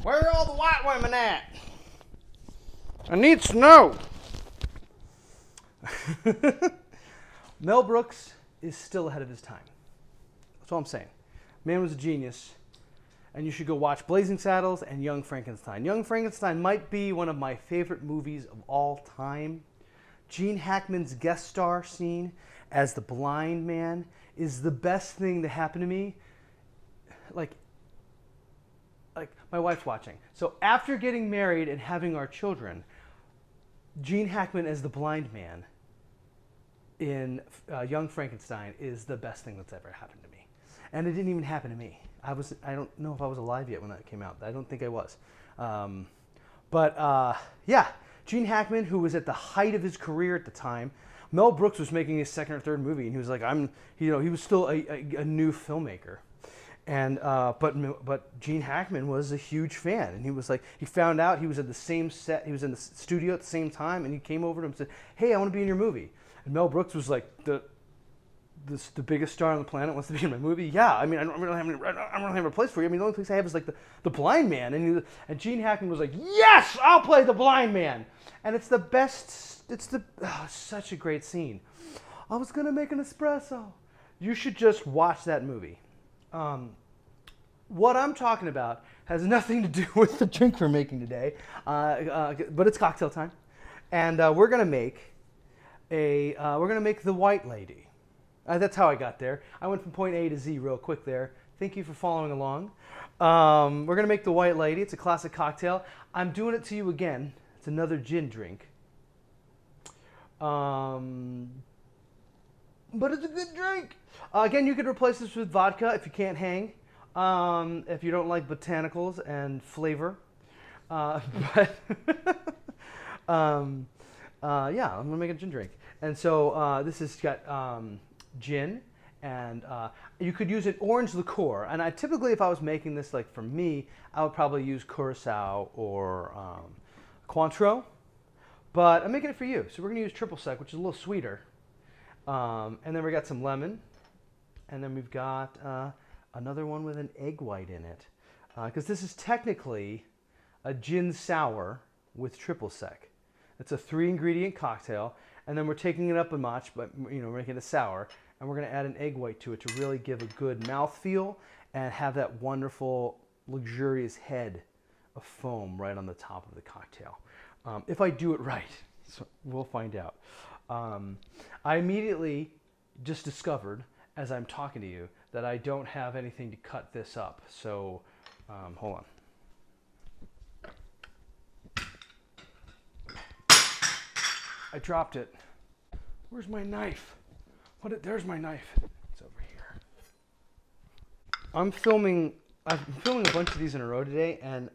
Where are all the white women at? I need to know. Mel Brooks is still ahead of his time. That's all I'm saying. Man was a genius. And you should go watch Blazing Saddles and Young Frankenstein. Young Frankenstein might be one of my favorite movies of all time. Gene Hackman's guest star scene as the blind man is the best thing to happen to me. Like my wife's watching. So after getting married and having our children, Gene Hackman as the blind man in Young Frankenstein is the best thing that's ever happened to me. And it didn't even happen to me. I don't know if I was alive yet when that came out. I don't think I was. Yeah, Gene Hackman, who was at the height of his career at the time. Mel Brooks was making his second or third movie, and he was like, he was still a new filmmaker. And but Gene Hackman was a huge fan, and he was like, he found out he was at the same set, he was in the studio at the same time, and he came over to him and said, "Hey, I want to be in your movie." And Mel Brooks was like, the biggest star on the planet wants to be in my movie. Yeah, I mean, I don't have a place for you. I mean, the only place I have is like the blind man. And Gene Hackman was like, "Yes, I'll play the blind man." And it's the best. It's such a great scene. I was gonna make an espresso. You should just watch that movie. What I'm talking about has nothing to do with the drink we're making today, but it's cocktail time, and we're gonna make the White Lady. That's how I got there. I went from point A to Z real quick there. Thank you for following along. We're gonna make the White Lady. It's a classic cocktail. I'm doing it to you again. It's another gin drink. But it's a good drink. Again, you could replace this with vodka if you can't hang. If you don't like botanicals and flavor. Yeah, I'm gonna make a gin drink. And so this has got gin, and you could use an orange liqueur. And I typically, if I was making this like for me, I would probably use Curacao or Cointreau. But I'm making it for you. So we're gonna use triple sec, which is a little sweeter. And then we got some lemon. And then we've got another one with an egg white in it. Because this is technically a gin sour with triple sec. It's a 3-ingredient cocktail. And then we're taking it up a notch, but we're making it sour. And we're going to add an egg white to it to really give a good mouthfeel and have that wonderful, luxurious head of foam right on the top of the cocktail. If I do it right, so we'll find out. I immediately just discovered, as I'm talking to you, that I don't have anything to cut this up. So, hold on. I dropped it. Where's my knife? There's my knife. It's over here. I'm filming a bunch of these in a row today, and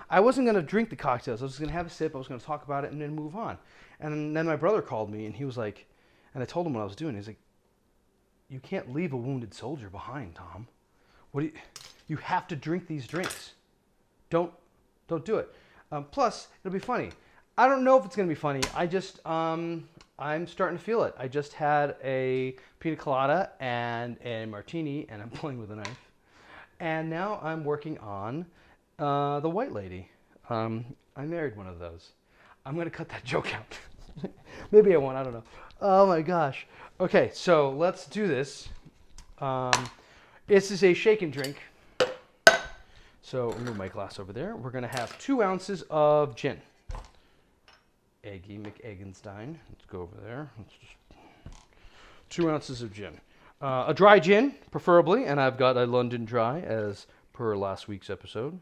I wasn't going to drink the cocktails. I was going to have a sip, I was going to talk about it, and then move on. And then my brother called me, and he was like, and I told him what I was doing. He's like, "You can't leave a wounded soldier behind, Tom. You have to drink these drinks. Don't do it. Plus, it'll be funny." I don't know if it's going to be funny. I'm starting to feel it. I just had a pina colada and a martini, and I'm playing with a knife. And now I'm working on the White Lady. I married one of those. I'm going to cut that joke out. Maybe I won't. I don't know. Oh my gosh. Okay, so let's do this. This is a shake and drink. So I'll move my glass over there. We're going to have 2 ounces of gin. Eggy McEggenstein. Let's go over there. 2 ounces of gin. A dry gin, preferably, and I've got a London Dry as per last week's episode.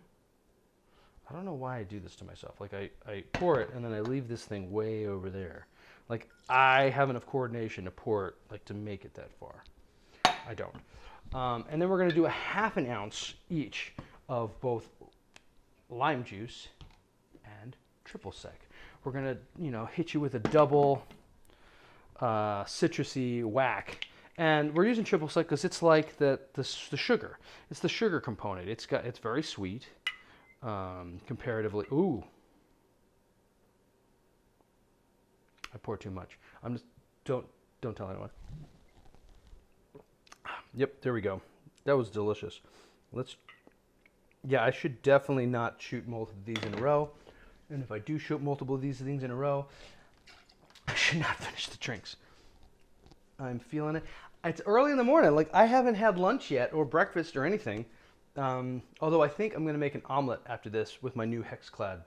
I don't know why I do this to myself. Like, I pour it, and then I leave this thing way over there. Like, I have enough coordination to pour it, like, to make it that far. I don't. And then we're going to do a ½ an ounce each of both lime juice and triple sec. We're going to, hit you with a double citrusy whack. And we're using triple sec because it's like the sugar. It's the sugar component. It's very sweet, comparatively. Ooh, I poured too much. I'm just don't tell anyone. Yep, there we go. That was delicious. Let's Yeah, I should definitely not shoot multiple of these in a row. And if I do shoot multiple of these things in a row, I should not finish the drinks. I'm feeling it. It's early in the morning. Like, I haven't had lunch yet or breakfast or anything. Although I think I'm going to make an omelet after this with my new Hexclad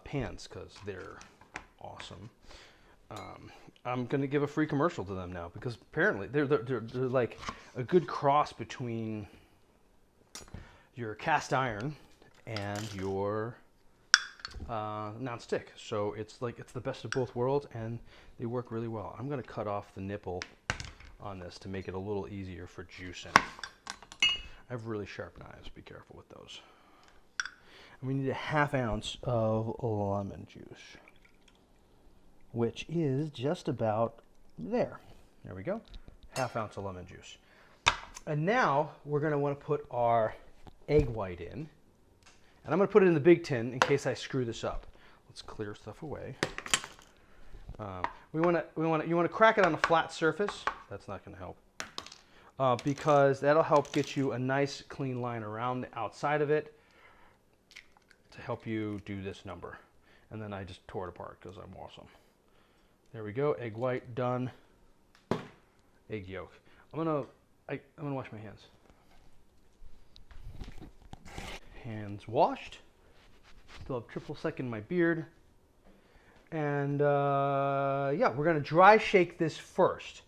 pans because they're awesome. I'm going to give a free commercial to them now because apparently they're like a good cross between your cast iron and your non-stick. So it's like it's the best of both worlds and they work really well. I'm going to cut off the nipple on this to make it a little easier for juicing. I have really sharp knives. Be careful with those. And we need a 1/2 ounce of lemon juice, which is just about there. There we go. 1/2 ounce of lemon juice. And now we're going to want to put our egg white in. And I'm going to put it in the big tin in case I screw this up. Let's clear stuff away. You want to crack it on a flat surface. That's not going to help. Because that'll help get you a nice clean line around the outside of it to help you do this number. And then I just tore it apart because I'm awesome. There we go, egg white done. Egg yolk. I'm gonna wash my hands. Hands washed. Still have triple sec in my beard. And yeah, we're gonna dry shake this first.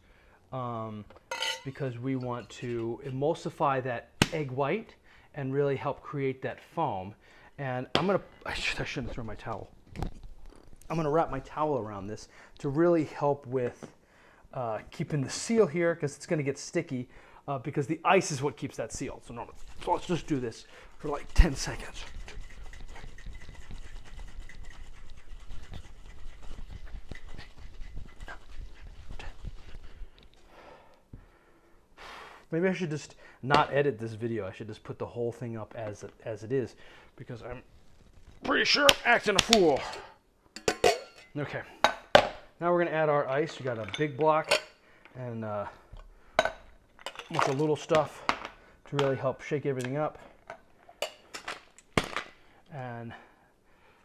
Because we want to emulsify that egg white and really help create that foam. And I shouldn't throw my towel. I'm gonna wrap my towel around this to really help with keeping the seal here because it's gonna get sticky because the ice is what keeps that sealed. So let's just do this for like 10 seconds. Maybe I should just not edit this video. I should just put the whole thing up as it is because I'm pretty sure I'm acting a fool. Okay, now we're gonna add our ice. We got a big block and a bunch of little stuff to really help shake everything up. And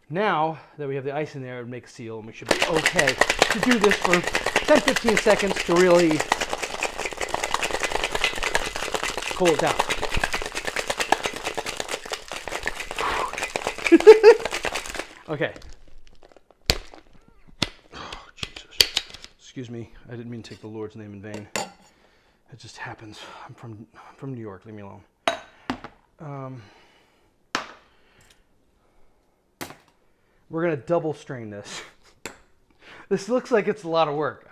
now that we have the ice in there, it'll make a seal and we should be okay to do this for 10-15 seconds to really cool it down. Okay. Oh, Jesus. Excuse me. I didn't mean to take the Lord's name in vain. It just happens. I'm from New York. Leave me alone. We're gonna double strain this. This looks like it's a lot of work.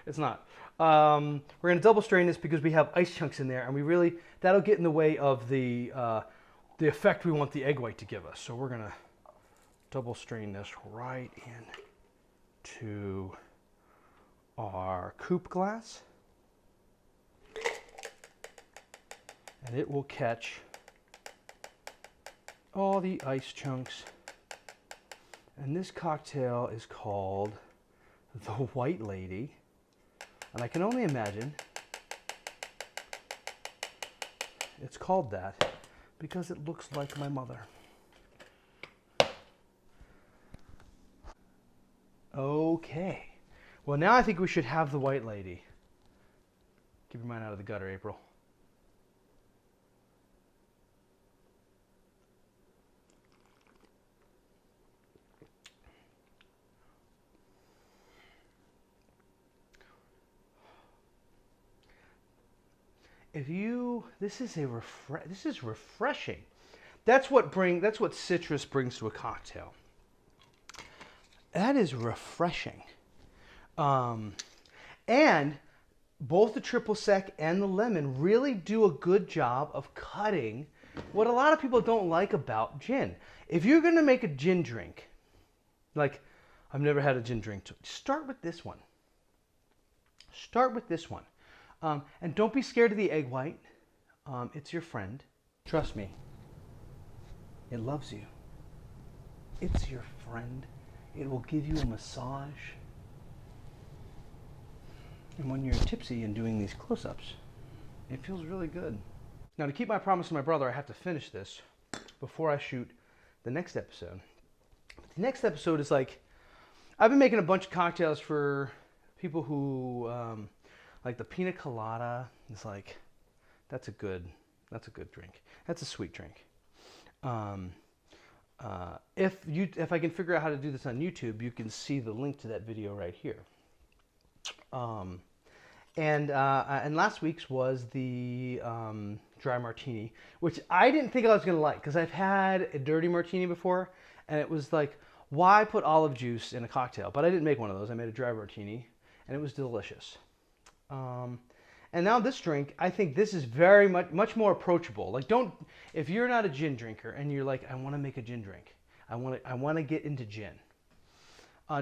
It's not. We're gonna double strain this because we have ice chunks in there, and that'll get in the way of the effect we want the egg white to give us. So we're gonna double strain this right into our coupe glass, and it will catch all the ice chunks. And this cocktail is called the White Lady. And I can only imagine it's called that because it looks like my mother. Okay. Well, now I think we should have the White Lady. Keep your mind out of the gutter, April. This is refreshing. That's what citrus brings to a cocktail. That is refreshing. And both the triple sec and the lemon really do a good job of cutting what a lot of people don't like about gin. If you're going to make a gin drink, like I've never had a gin drink, start with this one. Start with this one. And don't be scared of the egg white. It's your friend. Trust me. It loves you. It's your friend. It will give you a massage. And when you're tipsy and doing these close-ups, it feels really good. Now, to keep my promise to my brother, I have to finish this before I shoot the next episode. The next episode is like, I've been making a bunch of cocktails for people who like the pina colada. It's like, that's a good drink. That's a sweet drink. If I can figure out how to do this on YouTube, you can see the link to that video right here. And last week's was the dry martini, which I didn't think I was gonna like, because I've had a dirty martini before, and it was like, why put olive juice in a cocktail? But I didn't make one of those. I made a dry martini, and it was delicious. And now this drink, I think this is very much more approachable. Like, if you're not a gin drinker and you're like, I want to make a gin drink, I want to get into gin.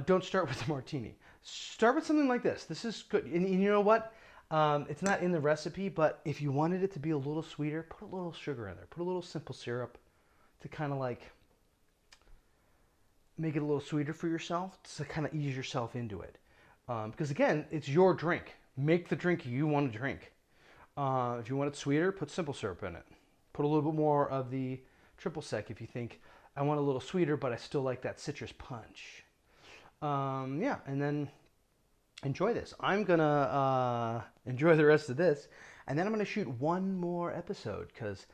Don't start with a martini. Start with something like this. This is good. And you know what? It's not in the recipe, but if you wanted it to be a little sweeter, put a little sugar in there. Put a little simple syrup to kind of like make it a little sweeter for yourself, to kind of ease yourself into it. Because again, it's your drink. Make the drink you want to drink. If you want it sweeter, put simple syrup in it. Put a little bit more of the triple sec if you think, I want a little sweeter, but I still like that citrus punch. Yeah, and then enjoy this. I'm gonna enjoy the rest of this, and then I'm gonna shoot one more episode, because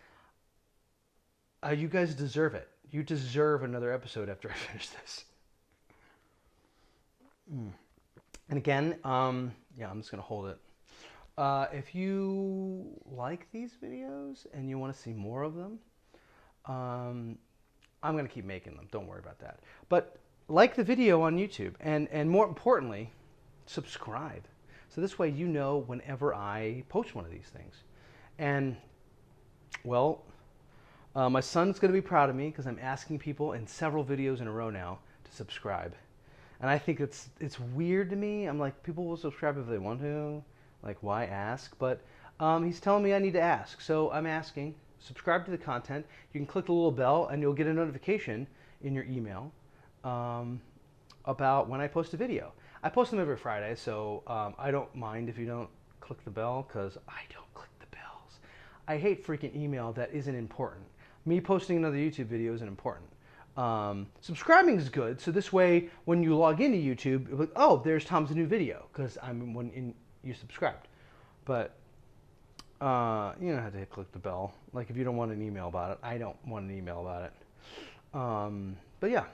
you guys deserve it. You deserve another episode after I finish this. And again, yeah, I'm just gonna hold it. If you like these videos and you want to see more of them, I'm gonna keep making them. Don't worry about that. But like the video on YouTube, and more importantly, subscribe. So this way you know whenever I post one of these things. And well, my son's gonna be proud of me, because I'm asking people in several videos in a row now to subscribe. And I think it's weird to me. I'm like, people will subscribe if they want to. Like, why ask? But he's telling me I need to ask. So I'm asking. Subscribe to the content. You can click the little bell, and you'll get a notification in your email about when I post a video. I post them every Friday, so I don't mind if you don't click the bell, because I don't click the bells. I hate freaking email that isn't important. Me posting another YouTube video isn't important. Subscribing is good, so this way when you log into YouTube, you're like, oh, there's Tom's new video, because you subscribed. But you don't have to click the bell. Like, if you don't want an email about it, I don't want an email about it. But yeah,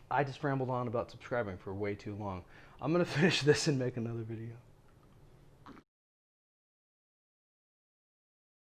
I just rambled on about subscribing for way too long. I'm gonna finish this and make another video.